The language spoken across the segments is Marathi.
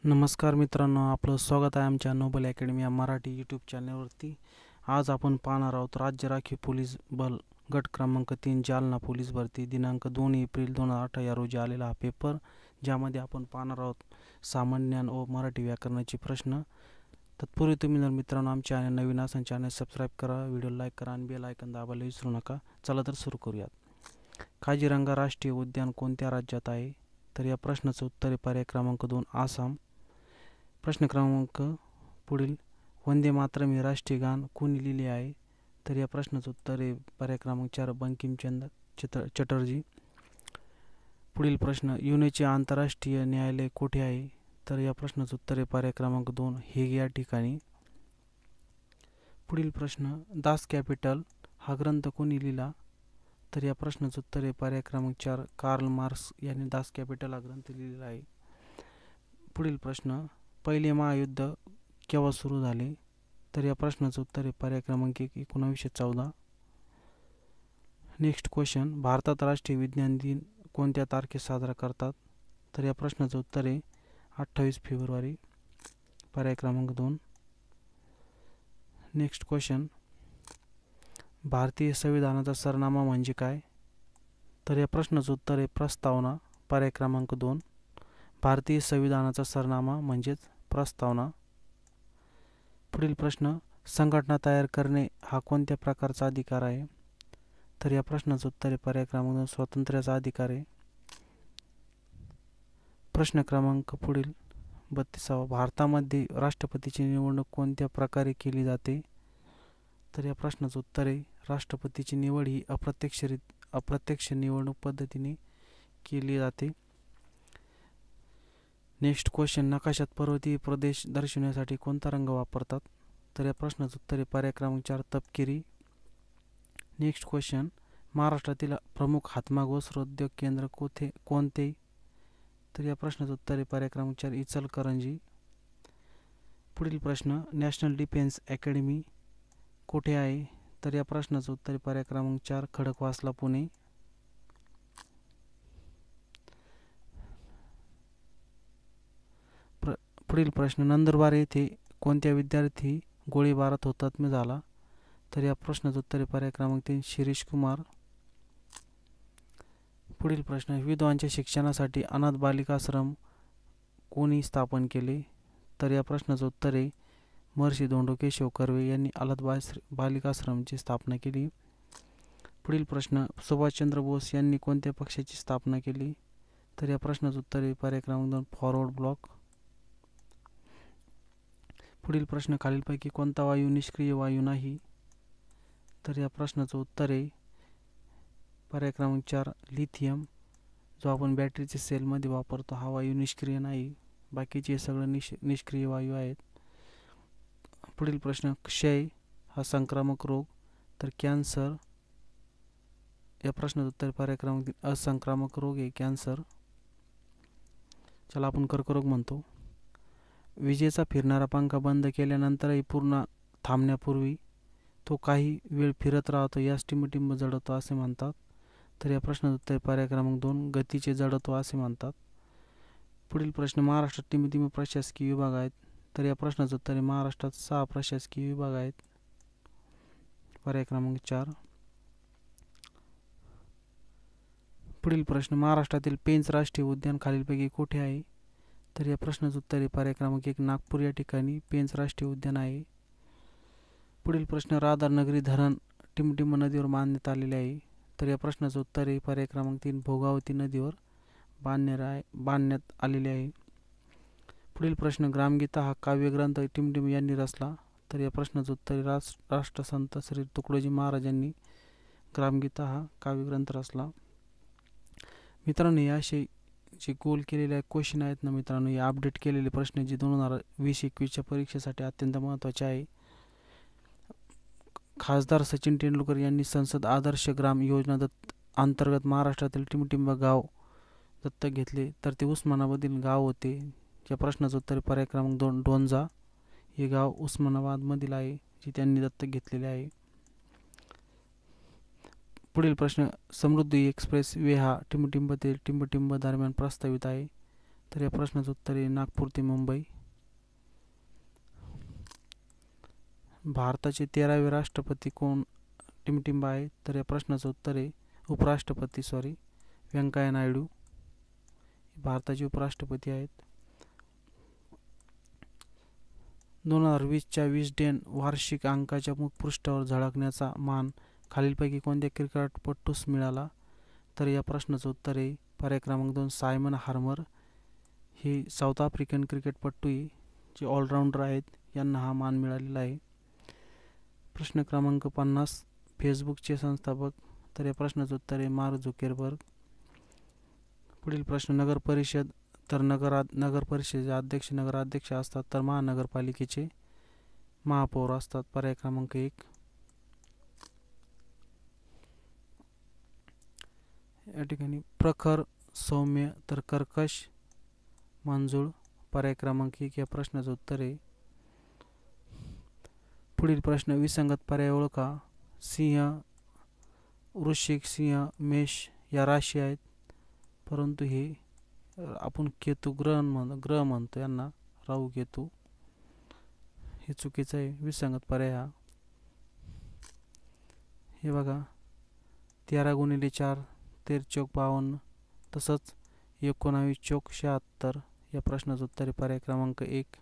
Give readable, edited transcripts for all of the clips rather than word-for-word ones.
नमस्कार मित्रांनो, आपलं स्वागत आहे आमच्या नोबल अकॅडमी या मराठी यूट्यूब चॅनलवरती. आज आपण पाहणार आहोत राज्य राखीव पोलीस बल गट क्रमांक 3 जालना पोलीस भरती दिनांक 2 एप्रिल 2018 या रोजी आलेला हा पेपर, ज्यामध्ये आपण पाहणार आहोत सामान्य ज्ञान व मराठी व्याकरणाचे प्रश्न. तत्पूर्वी तुम्ही जर मित्रांनो आमच्या चॅनल नवीन असेल चॅनल सबस्क्राईब करा, व्हिडिओ लाईक करा आणि बेल आयकॉन दाबायला विसरू नका. चला तर सुरू करूयात. काझीरंगा राष्ट्रीय उद्यान कोणत्या राज्यात आहे? तर या प्रश्नाचं उत्तर आहे पर्याय क्रमांक 2 आसाम. प्रश्न क्रमांक पुढील, वंदे मातरम हे राष्ट्रीय गान कोणी लिहिले आहे? तर या प्रश्नाचं उत्तर आहे पर्याय क्रमांक 4 बंकिमचंद्र चटर्जी. पुढील प्रश्न, युनेचे आंतरराष्ट्रीय न्यायालय कोठे आहे? तर या प्रश्नाचं उत्तर आहे पर्याय क्रमांक 2 हेग या ठिकाणी. पुढील प्रश्न, दास कॅपिटल हा ग्रंथ कोणी लिहिला? तर या प्रश्नाचं उत्तर आहे पर्याय क्रमांक 4 कार्ल मार्क्स यांनी दास कॅपिटल हा ग्रंथ लिहिलेला आहे. पुढील प्रश्न, पहिले महायुद्ध केव्हा सुरू झाले? तर या प्रश्नाचं उत्तर आहे पर्याय क्रमांक 1 1914. नेक्स्ट क्वेश्चन, भारतात राष्ट्रीय विज्ञान दिन कोणत्या तारखेस साजरा करतात? तर या प्रश्नाचं उत्तर आहे 28 फेब्रुवारी, पर्याय क्रमांक 2. नेक्स्ट क्वेश्चन, भारतीय संविधानाचा सरनामा म्हणजे काय? तर या प्रश्नाचं उत्तर आहे प्रस्तावना, पर्याय क्रमांक 2. भारतीय संविधानाचा सरनामा म्हणजेच प्रस्तावना. पुढील प्रश्न, संघटना तयार करणे हा कोणत्या प्रकारचा अधिकार आहे? तर या प्रश्नाचं उत्तर आहे पर्याय क्रमांक 2 स्वातंत्र्याचा अधिकार आहे. प्रश्न क्रमांक पुढील 32, भारतामध्ये राष्ट्रपतीची निवडणूक कोणत्या प्रकारे केली जाते? तर या प्रश्नाचं उत्तर आहे राष्ट्रपतीची निवड ही अप्रत्यक्ष निवडणूक पद्धतीने केली जाते. नेक्स्ट क्वेश्चन, नकाशात पर्वतीय प्रदेश दर्शवण्यासाठी कोणता रंग वापरतात? तर या प्रश्नाचं उत्तर आहे पर्याय क्रमांक 4 तपकिरी. नेक्स्ट क्वेश्चन, महाराष्ट्रातील प्रमुख हातमाग वस्त्रोद्योग केंद्र कोणते? तर या प्रश्नाचं उत्तर आहे पर्याय क्रमांक 4 इचलकरंजी. पुढील प्रश्न, नॅशनल डिफेन्स अकॅडमी कोठे आहे? तर या प्रश्नाचं उत्तर आहे पर्याय क्रमांक 4 खडकवासला, पुणे. पुढील प्रश्न, नंदुरबार येथे कोणत्या विद्यार्थी गोळीबारात हुतात्मा झाला? तर या प्रश्नाचं उत्तर आहे पर्याय क्रमांक 3 शिरीष कुमार. पुढील प्रश्न, विधवांच्या शिक्षणासाठी अनाथ बालिकाश्रम कोणी स्थापन केले? तर या प्रश्नाचं उत्तर आहे महर्षी धोंडो केशव कर्वे यांनी अनाथ बालिकाश्रमची स्थापना केली. पुढील प्रश्न, सुभाषचंद्र बोस यांनी कोणत्या पक्षाची स्थापना केली? तर या प्रश्नाचं उत्तर आहे पर्याय क्रमांक 2 फॉरवर्ड ब्लॉक. पुढील प्रश्न, खालीलपैकी कोणता वायू निष्क्रिय वायू नाही? तर या प्रश्नाचं उत्तर आहे पर्याय क्रमांक 4 लिथियम. जो आपण बॅटरीच्या सेलमध्ये वापरतो हा वायू निष्क्रिय नाही, बाकीचे सगळं निष्क्रिय वायू आहेत. पुढील प्रश्न, क्षय हा संक्रामक रोग तर कॅन्सर? या प्रश्नाचं उत्तर पर्याय क्रमांक 3 असंक्रामक रोग आहे कॅन्सर. चला आपण कर्करोग म्हणतो. विजेचा फिरणारा पंखा बंद केल्यानंतरही पूर्ण थांबण्यापूर्वी तो काही वेळ फिरत राहतो, यास टिंबटिंब जडत्व असे म्हणतात. तर या प्रश्नाचं उत्तर पर्याय क्रमांक 2 गतीचे जडत्व असे म्हणतात. पुढील प्रश्न, महाराष्ट्रात टिंबटिंब प्रशासकीय विभाग आहेत? तर या प्रश्नाचं उत्तर आहे महाराष्ट्रात 6 प्रशासकीय विभाग आहेत, पर्याय क्रमांक 4. पुढील प्रश्न, महाराष्ट्रातील पेंच राष्ट्रीय उद्यान खालीलपैकी कोठे आहे? तर या प्रश्नाचं उत्तर आहे पर्याय क्रमांक 1 नागपूर या ठिकाणी पेंच राष्ट्रीय उद्यान आहे. पुढील प्रश्न, राधानगरी धरण टिंबटिंब नदीवर बांधण्यात आलेले आहे? तर या प्रश्नाचं उत्तर आहे पर्याय क्रमांक 3 भोगावती नदीवर बांधण्यात आलेले आहे. पुढील प्रश्न, ग्रामगीता हा काव्यग्रंथ टिंबटिंब यांनी रचला? तर या प्रश्नाचं उत्तर राष्ट्रसंत श्री तुकडोजी महाराजांनी ग्रामगीता हा काव्यग्रंथ रचला. मित्रांनो, या असे जे गोल केलेले क्वेश्चन आहेत ना मित्रांनो, हे अपडेट केलेले प्रश्न जे 2020-21च्या परीक्षेसाठी अत्यंत महत्त्वाचे आहे. खासदार सचिन तेंडुलकर यांनी संसद आदर्श ग्राम योजना अंतर्गत महाराष्ट्रातील टिंबटिंब गाव दत्तक घेतले, तर ते उस्मानाबादील गाव होते. या प्रश्नाचं उत्तर पर्याय क्रमांक 2 डोंजा हे गाव उस्मानाबादमधील आहे, जे त्यांनी दत्तक घेतलेले आहे. पुढील प्रश्न, समृद्धी एक्सप्रेस वे हा टिंबटिंब ते टिंबटिंब दरम्यान प्रस्तावित आहे? तर या प्रश्नाचं उत्तर आहे नागपूर ते मुंबई. भारताचे 13वे राष्ट्रपती कोण टिमटिंबा आहे? तर या प्रश्नाचं उत्तर आहे उपराष्ट्रपती व्यंकय्या नायडू भारताचे उपराष्ट्रपती आहेत. 2020च्या विस्डेन वार्षिक अंकाच्या मुखपृष्ठावर झळकण्याचा मान खालीलपैकी कोणत्या क्रिकेटपटूस मिळाला? तर या प्रश्नाचं उत्तर आहे पर्याय क्रमांक 2 सायमन हार्मर. हे साऊथ आफ्रिकन क्रिकेटपटू जे ऑलराऊंडर आहेत, यांना हा मान मिळालेला आहे. प्रश्न क्रमांक 50 फेसबुकचे संस्थापक. तर या प्रश्नाचं उत्तर आहे मार्क झुकेरबर्ग. पुढील प्रश्न नगर परिषद. तर नगर परिषदेचे अध्यक्ष नगराध्यक्ष असतात, तर महानगरपालिकेचे महापौर असतात. पर्याय क्रमांक 1. या ठिकाणी प्रखर, सौम्य, तर कर्कश, मंजूळ. पर्याय क्रमांक 1 या प्रश्नाचं उत्तर आहे. पुढील प्रश्न विसंगत पर्याय ओळखा. सिंह, वृश्चिक, सिंह, मेष या राशी आहेत, परंतु हे आपण केतू ग्रह म्हणतो यांना, राहू केतू. हे चुकीचं आहे. विसंगत पर्याय हा. हे बघा 13 × 4 13 चौक 52, तसंच 19 चौक 76 या प्रश्नाचं उत्तर आहे पर्याय क्रमांक 1.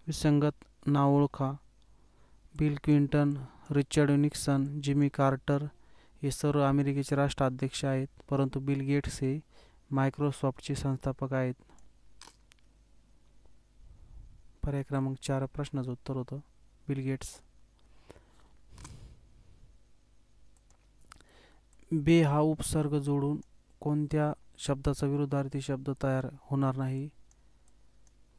विसंगत नाव ओळखा. Bill Clinton, Richard Nixon, Jimmy Carter हे सर्व अमेरिकेचे राष्ट्राध्यक्ष आहेत, परंतु बिल गेट्स हे मायक्रोसॉफ्टचे संस्थापक आहेत. पर्याय क्रमांक 4 प्रश्नाचं उत्तर होतं बिल गेट्स. बे हा उपसर्ग जोडून कोणत्या शब्दाचा विरुद्धार्थी शब्द तयार होणार नाही?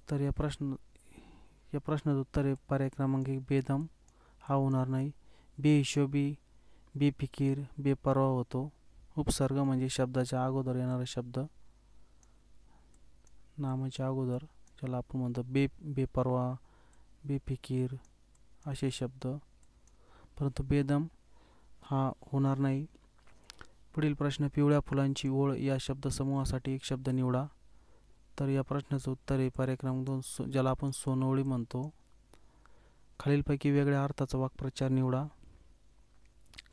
तर या प्रश्नाचं उत्तर आहे पर्याय क्रमांक 1 बेदम हा होणार नाही. बेहिशोबी, बेफिकीर, बेपर्वा होतो. उपसर्ग म्हणजे शब्दाच्या अगोदर येणारा शब्द, नामाच्या अगोदर, ज्याला आपण म्हणतो बेपर्वा, बेफिकीर असे शब्द, परंतु बेदम हा होणार नाही. पुढील प्रश्न पिवळ्या फुलांची ओळ या शब्दसमूहासाठी एक शब्द निवडा. तर या प्रश्नाचं उत्तर आहे पर्याय क्रमांक 2 ज्याला आपण सोनवळी म्हणतो. खालीलपैकी वेगळ्या अर्थाचा वाक्प्रचार निवडा.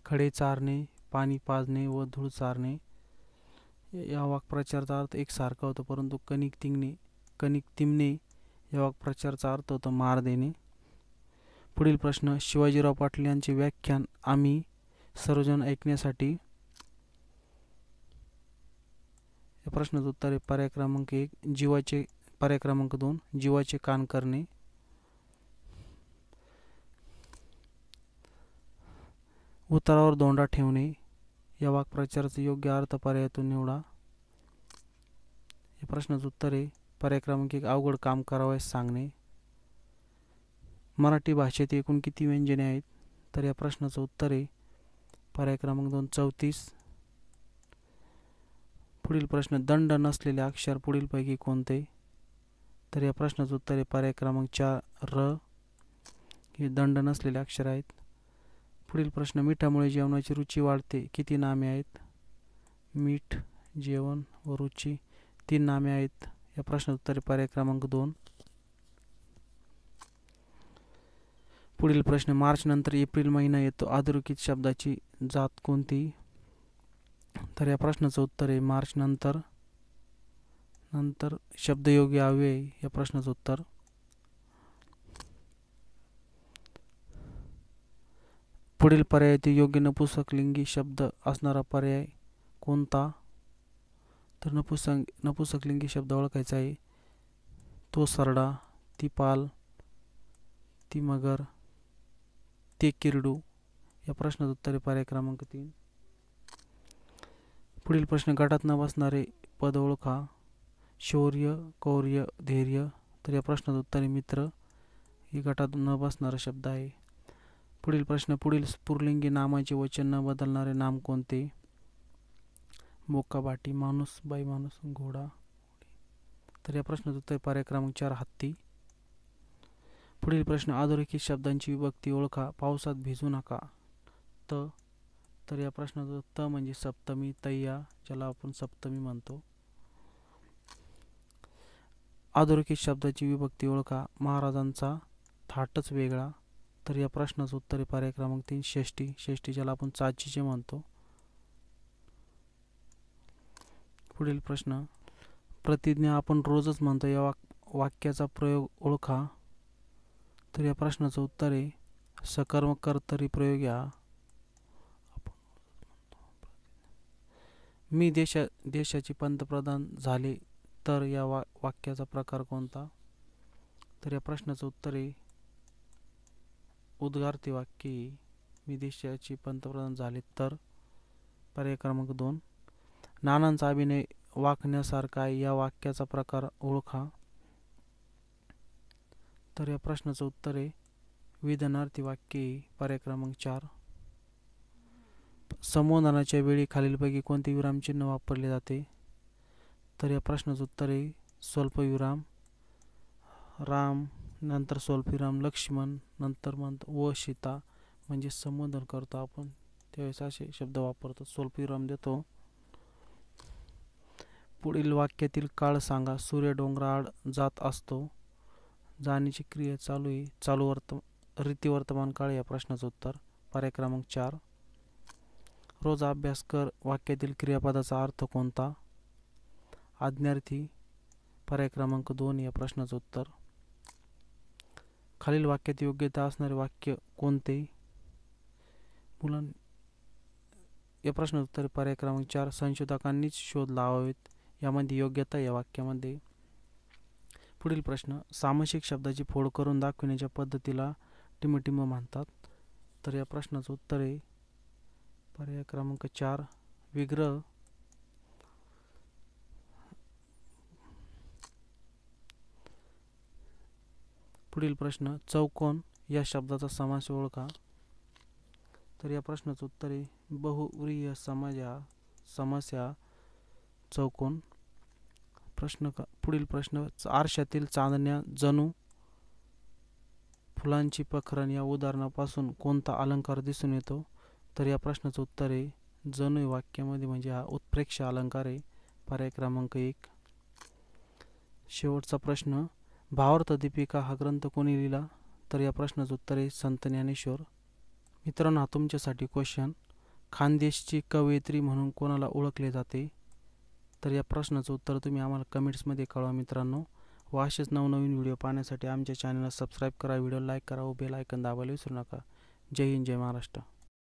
खडे चारणे, पाणी पाजणे व धूळ चारणे या वाक्प्रचाराचा अर्थ एकसारखा होतो, परंतु कणिक तिमणे या वाक्प्रचाराचा अर्थ होतो मार देणे. पुढील प्रश्न शिवाजीराव पाटील यांचे व्याख्यान आम्ही सर्वजण ऐकण्यासाठी. या प्रश्नाचं उत्तर आहे पर्याय क्रमांक 1 पर्याय क्रमांक 2 जीवाचे कान करणे. उतारावर दोंडा ठेवणे या वाक्प्रचाराचा योग्य अर्थ पर्यायातून निवडा. या प्रश्नाचं उत्तर आहे पर्याय क्रमांक 1 अवघड काम करावयास सांगणे. मराठी भाषेत एकूण किती व्यंजने आहेत? तर या प्रश्नाचं उत्तर आहे पर्याय क्रमांक 2 34. पुढील प्रश्न दंड नसलेले अक्षर पुढीलपैकी कोणते? तर या प्रश्नाचं उत्तर आहे पर्याय क्रमांक 4 र हे दंड नसलेले अक्षर आहेत. पुढील प्रश्न मिठामुळे जेवणाची रुची वाढते किती नामे आहेत? मीठ, जेवण व रुची 3 नामे आहेत. या प्रश्नाचं उत्तर आहे पर्याय क्रमांक 2. पुढील प्रश्न मार्च नंतर एप्रिल महिना येतो अधोरेखित शब्दाची जात कोणती? तर या प्रश्नाचं उत्तर आहे मार्च नंतर शब्दयोगी अव्यय या प्रश्नाचं उत्तर. पुढील पर्यायातील योग्य नपुंसकलिंगी शब्द असणारा पर्याय कोणता? तर नपुंसकलिंगी शब्द ओळखायचा आहे तो सरडा, ती पाल, ती मगर, ते किरडू. या प्रश्नाचं उत्तर आहे पर्याय क्रमांक 3. पुढील प्रश्न गटात न बसणारे पद ओळखा. शौर्य, कौर्य, धैर्य. तर या प्रश्नाचं उत्तर आहे मित्र ही गटात न बसणारा शब्द आहे. पुढील प्रश्न पुढील पुल्लिंगी नामाचे वचन न बदलणारे नाम कोणते? बोका, बाटी, माणूस, बाई माणूस, घोडा. तर या प्रश्नाचं उत्तर पर्याय क्रमांक 4 हत्ती. पुढील प्रश्न अधोरेखित शब्दांची विभक्ती ओळखा. पावसात भिजू नका. त, तर या प्रश्नाचं त म्हणजे सप्तमी, तय्या ज्याला आपण सप्तमी म्हणतो. अधोरेखित शब्दाची विभक्ती ओळखा. महाराजांचा थाटच वेगळा. तर या प्रश्नाचं उत्तर आहे पर्याय क्रमांक 3 षष्टी. षष्टी ज्याला आपण चाचीचे म्हणतो. पुढील प्रश्न, प्रतिज्ञा आपण रोजच म्हणतो या वाक्याचा प्रयोग ओळखा. तर या प्रश्नाचं उत्तर आहे सकर्मक कर्तरी प्रयोग. या मी देशाचे पंतप्रधान झाले तर या वाक्याचा प्रकार कोणता. तर या प्रश्नाचं उत्तर आहे उद्गारते वाक्य. मी देशाचे पंतप्रधान झाले तर. पर्याय क्रमांक 2 नानांचा अभिनय वाकण्यासारखा आहे या वाक्याचा प्रकार ओळखा. तर या प्रश्नाचं उत्तर आहे विधानार्थी वाक्य. पर्याय क्रमांक 4 संबोधनाच्या वेळी खालीलपैकी कोणते विरामचिन्ह वापरले जाते. तर या प्रश्नाचं उत्तर आहे स्वल्पविराम. राम नंतर स्वल्पविराम, लक्ष्मण नंतर व सीता म्हणजे संबोधन करतो आपण त्यावेळेस असे शब्द वापरतो, स्वल्पविराम देतो. पुढील वाक्यातील काळ सांगा. सूर्य डोंगराआड जात असतो. जाण्याची क्रिया चालू आहे. रीती वर्तमान काळ या प्रश्नाचं उत्तर. पर्याय क्रमांक 4 रोज अभ्यास कर वाक्यातील क्रियापदाचा अर्थ कोणता. आज्ञार्थी. पर्याय क्रमांक 2 या प्रश्नाचं उत्तर. खालील वाक्यात योग्यता असणारे वाक्य कोणते. मुलांना या प्रश्नाचं उत्तर पर्याय क्रमांक 4 संशोधकांनीच शोध लावावेत यामध्ये योग्यता या वाक्यामध्ये. पुढील प्रश्न, सामासिक शब्दाची फोड करून दाखविण्याच्या पद्धतीला टिमटिम म्हणतात. तर या प्रश्नाचं उत्तर आहे पर्याय क्रमांक 4 विग्रह. पुढील प्रश्न, चौकोन या शब्दाचा समास ओळखा. तर या प्रश्नाचं उत्तर आहे बहुव्रीही समस्या चौकोन. पुढील प्रश्न, आरशातील चांदण्या जणू फुलांची पखरण या उदाहरणापासून कोणता अलंकार दिसून येतो. तर या प्रश्नाचं उत्तर आहे जणू वाक्यामध्ये म्हणजे हा उत्प्रेक्ष अलंकार आहे. पर्याय क्रमांक 1. शेवटचा प्रश्न, भावार्थ दीपिका हा ग्रंथ कोणी लिहिला. तर या प्रश्नाचं उत्तर आहे संत ज्ञानेश्वर. मित्रांनो, हा तुमच्यासाठी क्वेश्चन, खानदेशची कवयित्री म्हणून कोणाला ओळखले जाते. तर या प्रश्नाचं उत्तर तुम्ही आम्हाला कमेंट्समध्ये कळवा मित्रांनो. व असेच नवनवीन व्हिडिओ पाहण्यासाठी आमच्या चॅनलला सबस्क्राईब करा, व्हिडिओ लाईक करा व बेल आयकॉन दाबायला विसरू नका. जय हिंद, जय महाराष्ट्र.